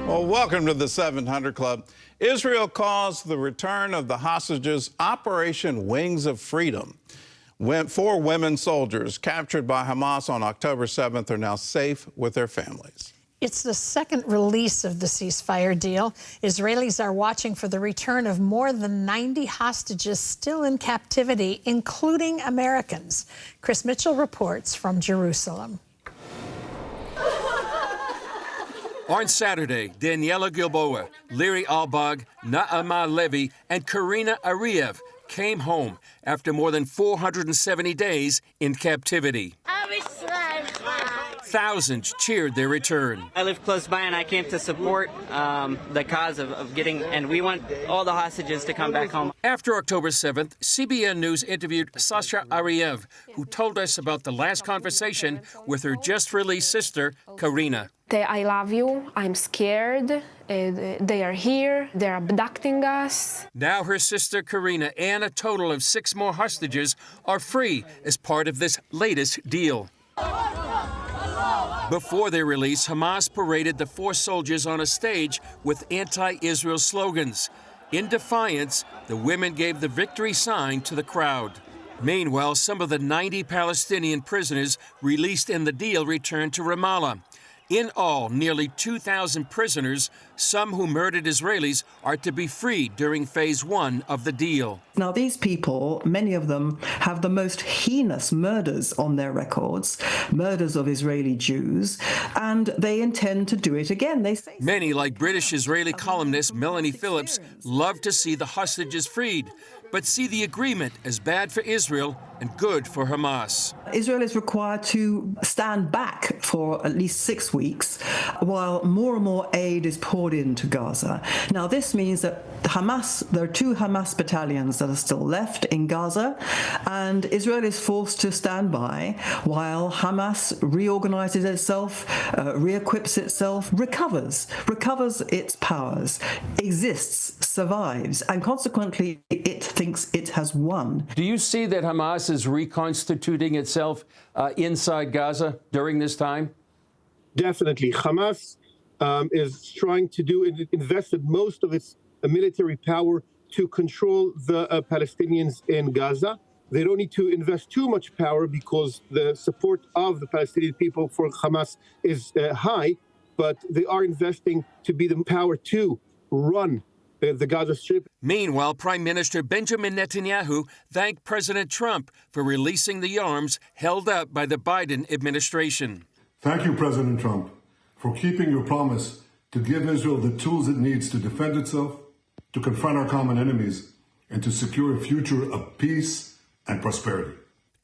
Well, welcome to the 700 Club. Israel calls the return of the hostages Operation Wings of Freedom. 4 women soldiers captured by Hamas on October 7th are now safe with their families. It's the second release of the ceasefire deal. Israelis are watching for the return of more than 90 hostages still in captivity, including Americans. Chris Mitchell reports from Jerusalem. On Saturday, Daniela Gilboa, Liri Albag, Naama Levy, and Karina Ariev came home after more than 470 days in captivity. Thousands cheered their return. I live close by and I came to support the cause of getting, and we want all the hostages to come back home. After October 7th, CBN News interviewed Sasha Ariev, who told us about the last conversation with her just-released sister, Karina. I love you, I'm scared, they are here, they're abducting us. Now her sister Karina and a total of 6 more hostages are free as part of this latest deal. Before their release, Hamas paraded the 4 soldiers on a stage with anti-Israel slogans. In defiance, the women gave the victory sign to the crowd. Meanwhile, some of the 90 Palestinian prisoners released in the deal returned to Ramallah. In all, nearly 2,000 prisoners, some who murdered Israelis, are to be freed during phase 1 of the deal. Now, these people, many of them, have the most heinous murders on their records, murders of Israeli Jews, and they intend to do it again. They say many, like British-Israeli columnist Melanie Phillips, love to see the hostages freed, but see the agreement as bad for Israel and good for Hamas. Israel is required to stand back for at least 6 weeks while more and more aid is poured into Gaza. Now, this means that there are 2 Hamas battalions that are still left in Gaza, and Israel is forced to stand by while Hamas reorganizes itself, re-equips itself, recovers its powers, exists, survives, and consequently it thinks it has won. Do you see that Hamas is reconstituting itself inside Gaza during this time? Definitely. Hamas is trying to invested most of its military power to control the Palestinians in Gaza. They don't need to invest too much power because the support of the Palestinian people for Hamas is high, but they are investing to be the power to run the Gaza Strip. Meanwhile, Prime Minister Benjamin Netanyahu thanked President Trump for releasing the arms held up by the Biden administration. Thank you, President Trump, for keeping your promise to give Israel the tools it needs to defend itself, to confront our common enemies, and to secure a future of peace and prosperity.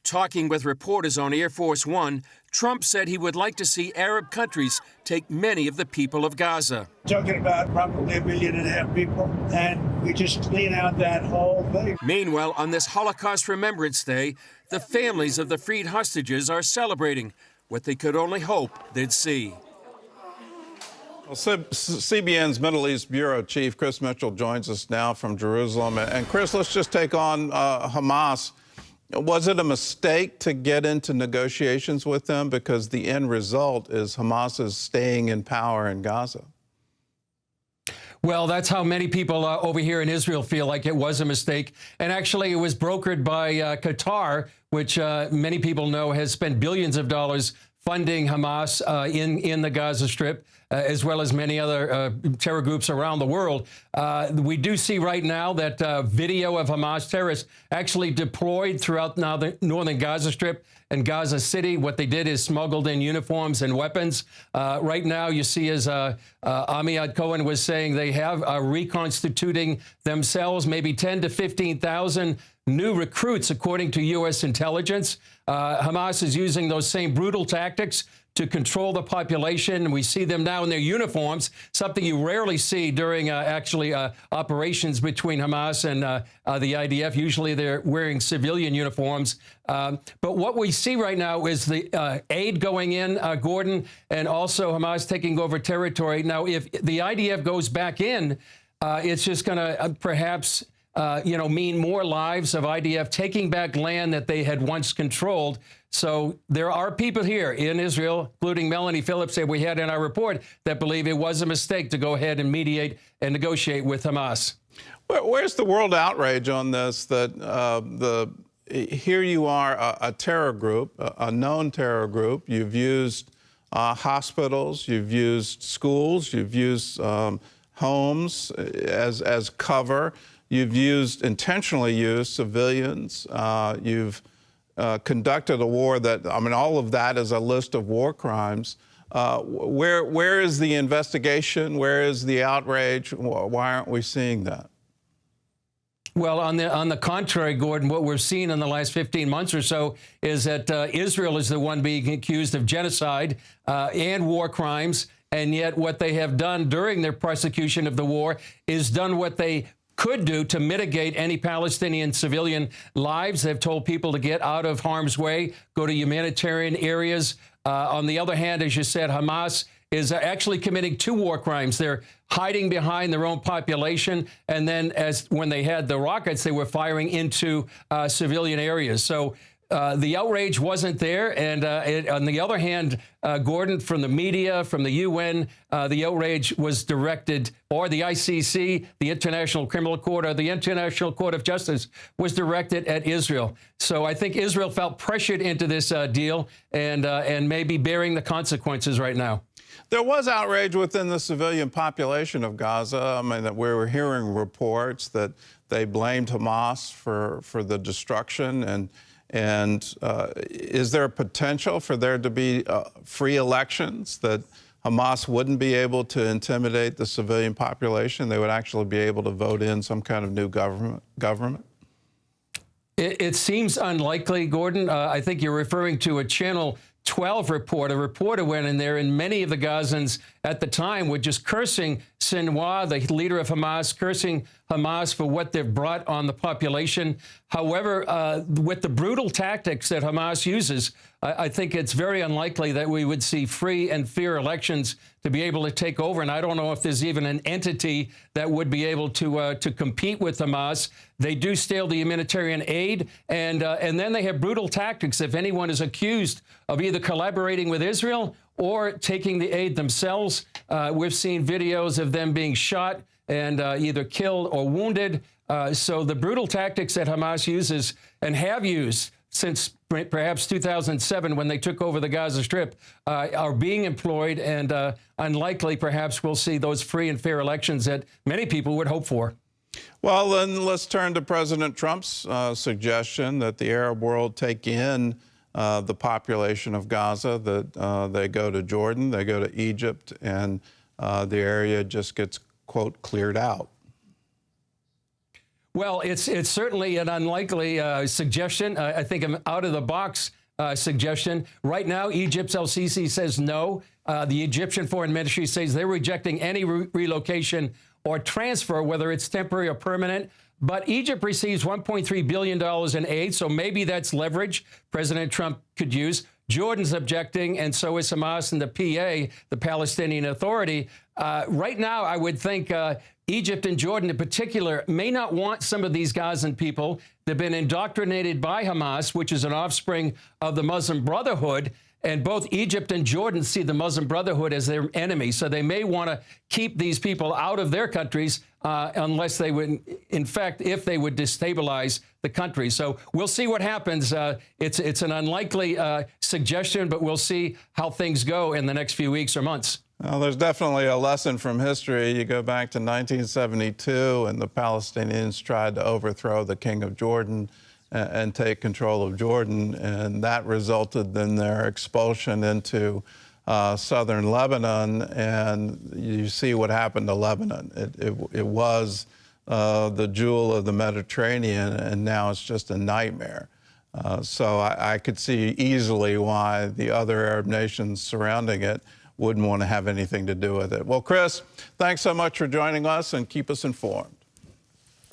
Talking with reporters on Air Force One, Trump said he would like to see Arab countries take many of the people of Gaza. Talking about probably 1.5 million people, and we just clean out that whole thing. Meanwhile, on this Holocaust Remembrance Day, the families of the freed hostages are celebrating what they could only hope they'd see. Well, CBN's Middle East Bureau Chief Chris Mitchell joins us now from Jerusalem. And Chris, let's just take on Hamas. Was it a mistake to get into negotiations with them? Because the end result is Hamas is staying in power in Gaza. Well, that's how many people over here in Israel feel like it was a mistake. And actually, it was brokered by Qatar, which many people know has spent billions of dollars funding Hamas in the Gaza Strip, as well as many other terror groups around the world. We do see right now that video of Hamas terrorists actually deployed throughout now the northern Gaza Strip and Gaza City. What they did is smuggled in uniforms and weapons. Right now, you see, as Amiad Cohen was saying, they have reconstituting themselves, maybe 10 to 15,000 new recruits, according to U.S. intelligence. Hamas is using those same brutal tactics to control the population. We see them now in their uniforms, something you rarely see during operations between Hamas and the IDF. Usually they're wearing civilian uniforms. But what we see right now is the aid going in, Gordon, and also Hamas taking over territory. Now, if the IDF goes back in, it's just going to perhaps mean more lives of IDF taking back land that they had once controlled. So there are people here in Israel, including Melanie Phillips, that we had in our report, that believe it was a mistake to go ahead and mediate and negotiate with Hamas. Where's the world outrage on this? That here you are, a terror group, a known terror group. You've used hospitals, you've used schools, you've used homes as cover. You've intentionally used civilians. You've conducted a war that, all of that is a list of war crimes. Where is the investigation? Where is the outrage? Why aren't we seeing that? Well, on the contrary, Gordon, what we're seeing in the last 15 months or so is that Israel is the one being accused of genocide and war crimes, and yet what they have done during their prosecution of the war is done what they could do to mitigate any Palestinian civilian lives. They've told people to get out of harm's way, go to humanitarian areas. On the other hand, as you said, Hamas is actually committing 2 war crimes. They're hiding behind their own population, and then when they had the rockets, they were firing into civilian areas. So the outrage wasn't there. And on the other hand, Gordon, from the media, from the UN, the outrage was directed, or the ICC, the International Criminal Court, or the International Court of Justice was directed at Israel. So I think Israel felt pressured into this deal and may be bearing the consequences right now. There was outrage within the civilian population of Gaza. That we were hearing reports that they blamed Hamas for the destruction. And is there a potential for there to be free elections, that Hamas wouldn't be able to intimidate the civilian population? They would actually be able to vote in some kind of new government? It seems unlikely, Gordon. I think you're referring to a Channel 12 report. A reporter went in there, and many of the Gazans at the time were just cursing Sinwar, the leader of Hamas, cursing Hamas for what they've brought on the population. However, with the brutal tactics that Hamas uses, I think it's very unlikely that we would see free and fair elections to be able to take over. And I don't know if there's even an entity that would be able to compete with Hamas. They do steal the humanitarian aid, and then they have brutal tactics. If anyone is accused of either collaborating with Israel or taking the aid themselves, we've seen videos of them being shot and either killed or wounded. So the brutal tactics that Hamas uses and have used since perhaps 2007, when they took over the Gaza Strip, are being employed, and unlikely perhaps we'll see those free and fair elections that many people would hope for. Well, then let's turn to President Trump's suggestion that the Arab world take in the population of Gaza, that they go to Jordan, they go to Egypt, and the area just gets, quote, cleared out. Well, it's certainly an unlikely suggestion. I think an out-of-the-box suggestion. Right now, Egypt's El-Sisi says no. The Egyptian Foreign Ministry says they're rejecting any relocation or transfer, whether it's temporary or permanent. But Egypt receives $1.3 billion in aid, so maybe that's leverage President Trump could use. Jordan's objecting, and so is Hamas and the PA, the Palestinian Authority. Right now, I would think Egypt and Jordan in particular may not want some of these Gazan people. They've been indoctrinated by Hamas, which is an offspring of the Muslim Brotherhood. And both Egypt and Jordan see the Muslim Brotherhood as their enemy. So they may want to keep these people out of their countries unless they would, in fact, if they would destabilize the country. So we'll see what happens. It's an unlikely suggestion, but we'll see how things go in the next few weeks or months. Well, there's definitely a lesson from history. You go back to 1972, and the Palestinians tried to overthrow the king of Jordan and take control of Jordan, and that resulted in their expulsion into southern Lebanon. And you see what happened to Lebanon. It was the jewel of the Mediterranean, and now it's just a nightmare. So I could see easily why the other Arab nations surrounding it wouldn't want to have anything to do with it. Well, Chris, thanks so much for joining us, and keep us informed.